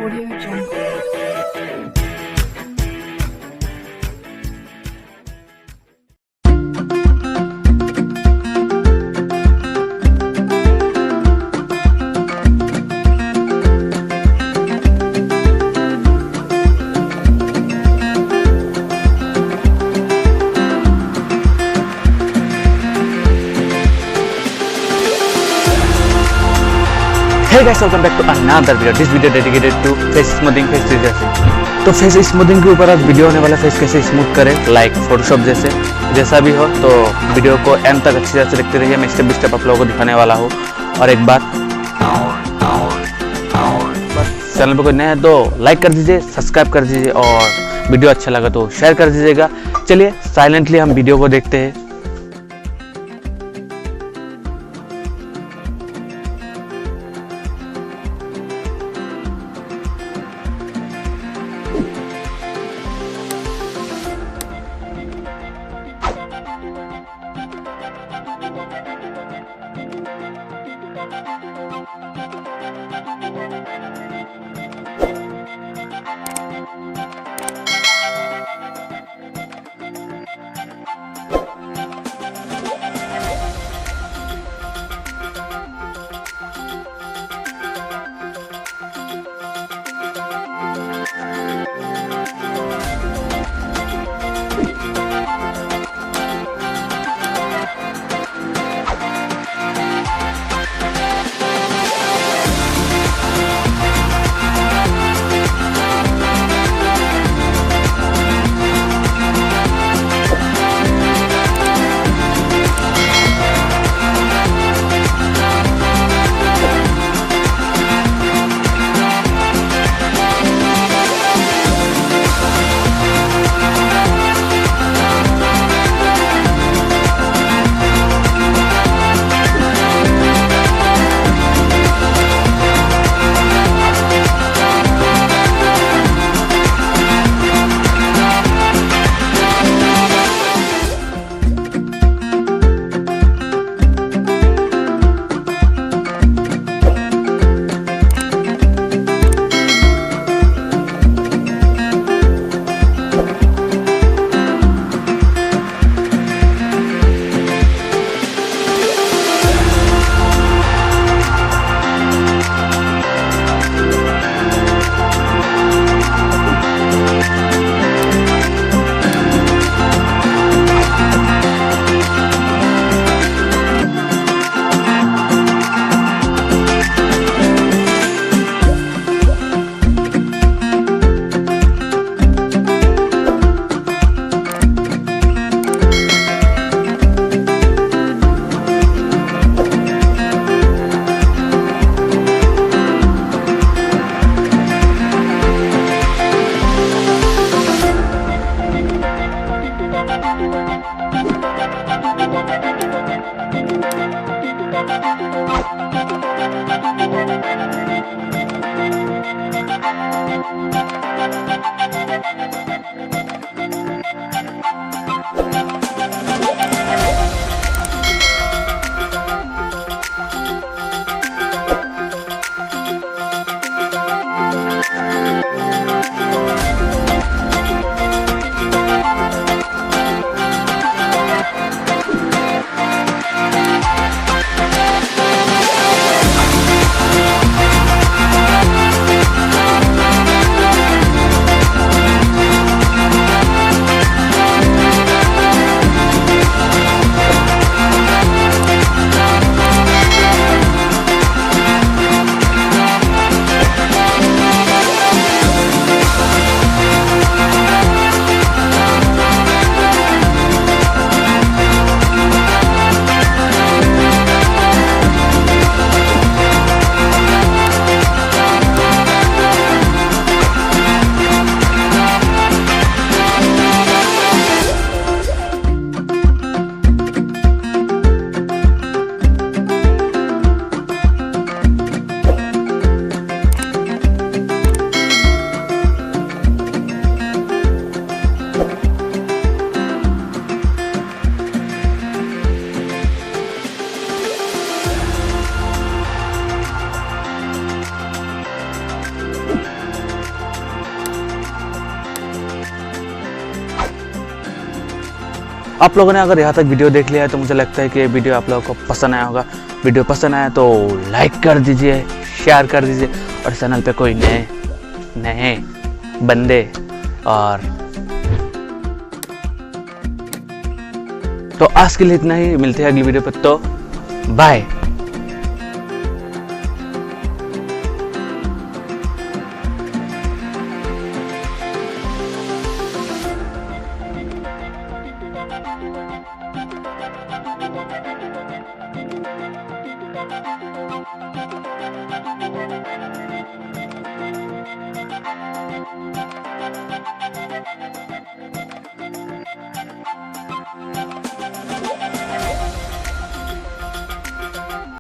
Audio Jungle. Hey guys, welcome back to another video. This video dedicated to face smoothing, face retouching. तो face smoothing के ऊपर आज video होने वाला, face कैसे स्मूथ करें लाइक फोटोशॉप जैसे जैसा भी हो। तो वीडियो को एंड तक अच्छी तरह से देखते रहिए। मैं स्टेप बाय स्टेप आप लोगों को दिखाने वाला हूँ। और एक बात, चैनल पर कोई नया है तो लाइक कर दीजिए, सब्सक्राइब कर दीजिए और वीडियो अच्छा लगा तो शेयर कर दीजिएगा। चलिए साइलेंटली हम वीडियो को देखते हैं। आप लोगों ने अगर यहाँ तक वीडियो देख लिया है तो मुझे लगता है कि ये वीडियो आप लोगों को पसंद आया होगा। वीडियो पसंद आया तो लाइक कर दीजिए, शेयर कर दीजिए, और चैनल पे कोई नए बंदे और तो आज के लिए इतना ही। मिलते हैं अगली वीडियो पे, तो बाय।